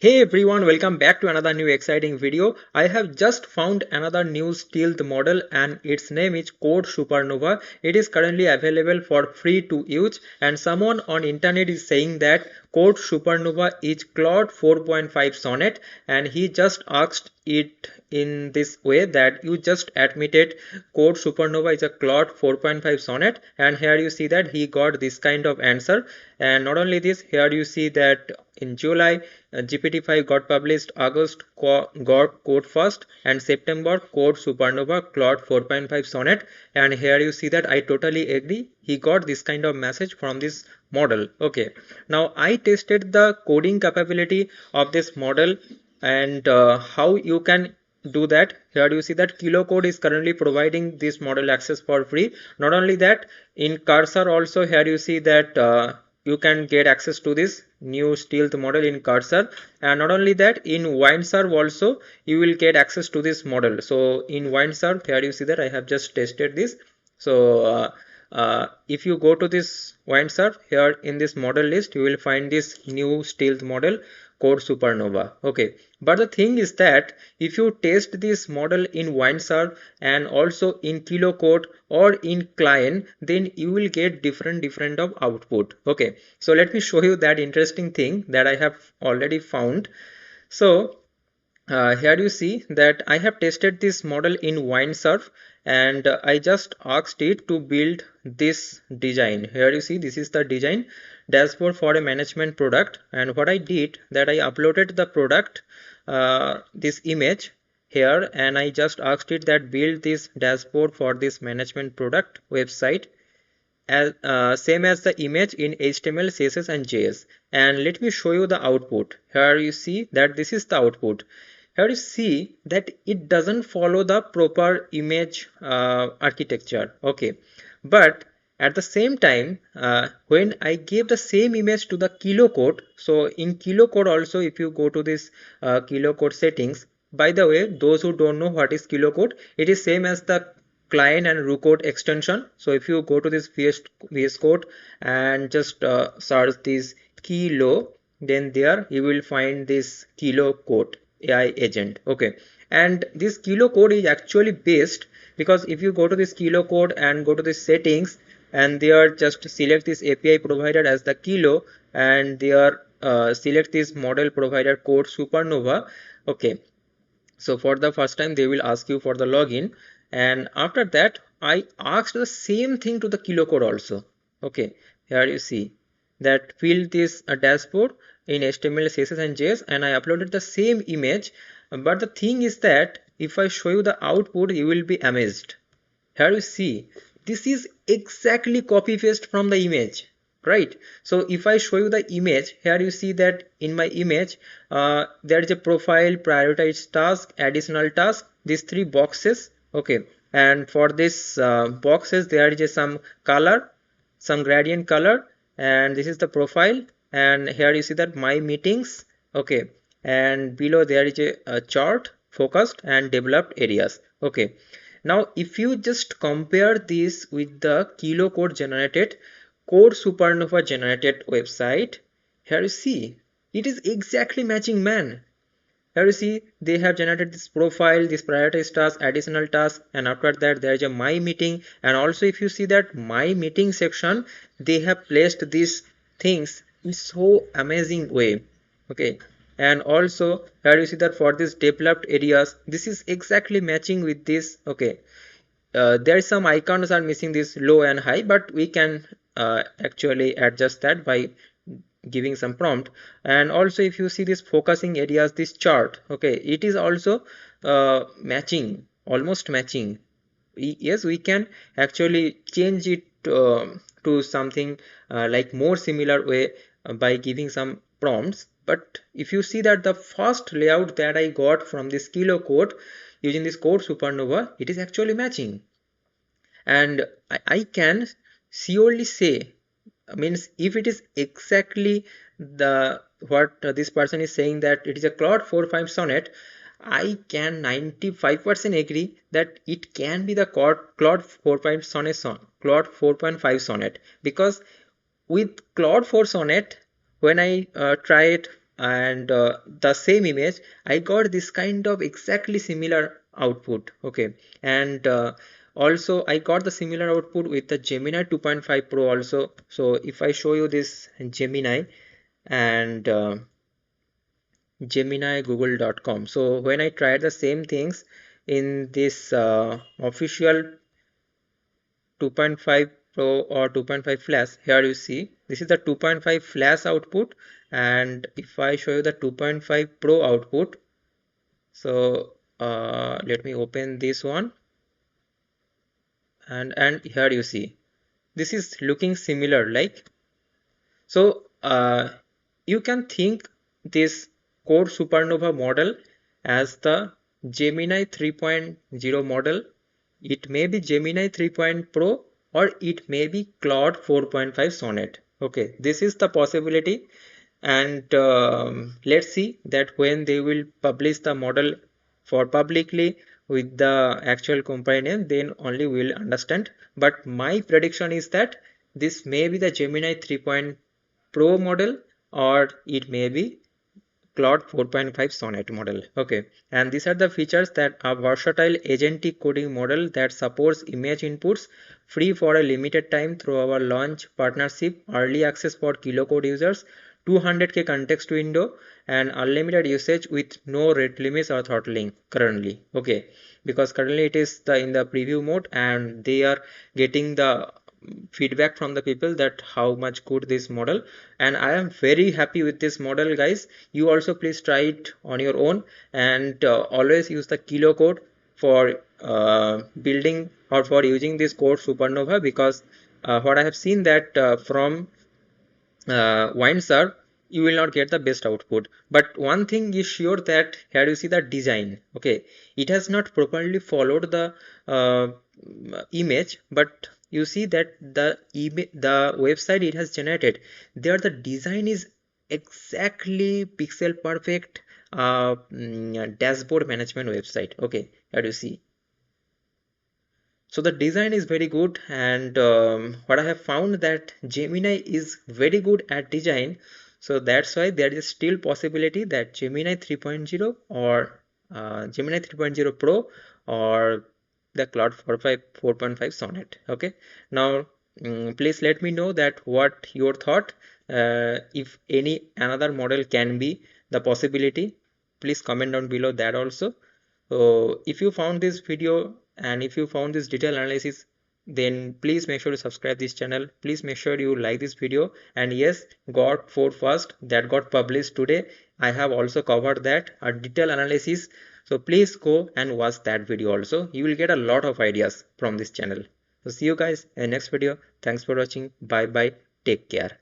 Hey everyone, welcome back to another new exciting video. I have just found another new stealth model and its name is Code Supernova. It is currently available for free to use and someone on internet is saying that Code Supernova is Claude 4.5 Sonnet and he just asked it in this way that you just admitted Code Supernova is a Claude 4.5 Sonnet, and here you see that he got this kind of answer. And not only this, here you see that in July GPT-5 got published, August got Code first, and September Code Supernova Claude 4.5 Sonnet. And here you see that I totally agree, he got this kind of message from this model. Okay, now I tested the coding capability of this model and how you can do that. Here you see that KiloCode is currently providing this model access for free. Not only that, in Cursor also, here you see that you can get access to this new stealth model in Cursor, and not only that, in Windsurf also you will get access to this model. So in Windsurf, here you see that I have just tested this. So if you go to this Windsurf, here in this model list you will find this new stealth model Code Supernova. Okay, but the thing is that if you test this model in Windsurf and also in KiloCode or in Cline, then you will get different of output. Okay, so let me show you that interesting thing that I have already found. So here you see that I have tested this model in Windsurf and I just asked it to build this design. Here you see this is the design dashboard for a management product, and what I did that I uploaded the product this image here, and I just asked it that build this dashboard for this management product website as same as the image in HTML, CSS and JS. And let me show you the output. Here you see that this is the output. Here you see that it doesn't follow the proper image architecture. Okay, but at the same time, when I gave the same image to the KiloCode, so in KiloCode also, if you go to this KiloCode settings, by the way, those who don't know what is KiloCode, it is same as the Cline and RuCode extension. So if you go to this VS Code and just search this Kilo, then there you will find this KiloCode AI agent. Okay, and this KiloCode is actually based, because if you go to this KiloCode and go to the settings and there just select this API provider as the Kilo, and there select this model provider Code Supernova. Okay, so for the first time they will ask you for the login, and after that I asked the same thing to the KiloCode also. Okay, here you see that fill this dashboard in HTML, CSS and JS, and I uploaded the same image. But the thing is that if I show you the output, you will be amazed. Here you see this is exactly copy paste from the image, right? So if I show you the image, here you see that in my image there is a profile, prioritize task, additional task, these three boxes. Okay, and for this boxes there is some color, some gradient color, and this is the profile, and here you see that my meetings. Okay, and below there is a chart, focused and developed areas. Okay, now if you just compare this with the KiloCode generated Code Supernova generated website, here you see it is exactly matching, man. Here you see they have generated this profile, this prioritized task, additional task, and after that there is a my meeting. And also if you see that my meeting section, they have placed these things in so amazing way. Okay, and also here you see that for this developed areas, this is exactly matching with this. Okay, there is some icons are missing, this low and high, but we can actually adjust that by giving some prompt. And also if you see this focusing areas, this chart, okay, it is also matching, almost matching. Yes, we can actually change it to something like more similar way by giving some prompts. But if you see that the first layout that I got from this KiloCode using this Code Supernova, it is actually matching. And I can surely say, means if it is exactly the what this person is saying that it is a Claude 4.5 Sonnet, I can 95% agree that it can be the Claude 4.5 Sonnet, because with Claude 4 Sonnet, when I try it and the same image, I got this kind of exactly similar output. Okay, and also I got the similar output with the Gemini 2.5 Pro also. So if I show you this Gemini and Gemini google.com, so when I tried the same things in this official 2.5 Pro or 2.5 Flash, here you see this is the 2.5 Flash output, and if I show you the 2.5 Pro output, so let me open this one, and here you see this is looking similar like. So you can think this Code Supernova model as the Gemini 3.0 model. It may be Gemini 3.0 Pro or it may be Claude 4.5 Sonnet. Okay, this is the possibility, and let's see that when they will publish the model for publicly with the actual company name, then only we will understand. But my prediction is that this may be the Gemini 3.0 Pro model or it may be Claude 4.5 Sonnet model. Okay, and these are the features that a versatile agentic coding model that supports image inputs free for a limited time through our launch partnership, early access for kilocode users, 200k context window, and unlimited usage with no rate limits or throttling currently. Okay, because currently it is in the preview mode and they are getting the feedback from the people that how much good this model, and I am very happy with this model, guys. You also please try it on your own, and always use the kilo code for building or for using this Code Supernova, because what I have seen that from Windsurf you will not get the best output. But one thing is sure that here you see the design. Okay, it has not properly followed the image, but you see that the website it has generated there, the design is exactly pixel perfect dashboard management website. Okay, here you see. So the design is very good, and what I have found that Gemini is very good at design. So that's why there is still possibility that Gemini 3.0 or Gemini 3.0 Pro or the Claude 4.5 Sonnet. Okay, now please let me know that what your thought, if any another model can be the possibility, please comment down below that also. So if you found this video and if you found this detailed analysis, then please make sure to subscribe this channel. Please make sure you like this video. And yes, got 4 first that got published today, I have also covered that a detailed analysis. So please go and watch that video also. You will get a lot of ideas from this channel. So see you guys in the next video. Thanks for watching. Bye bye. Take care.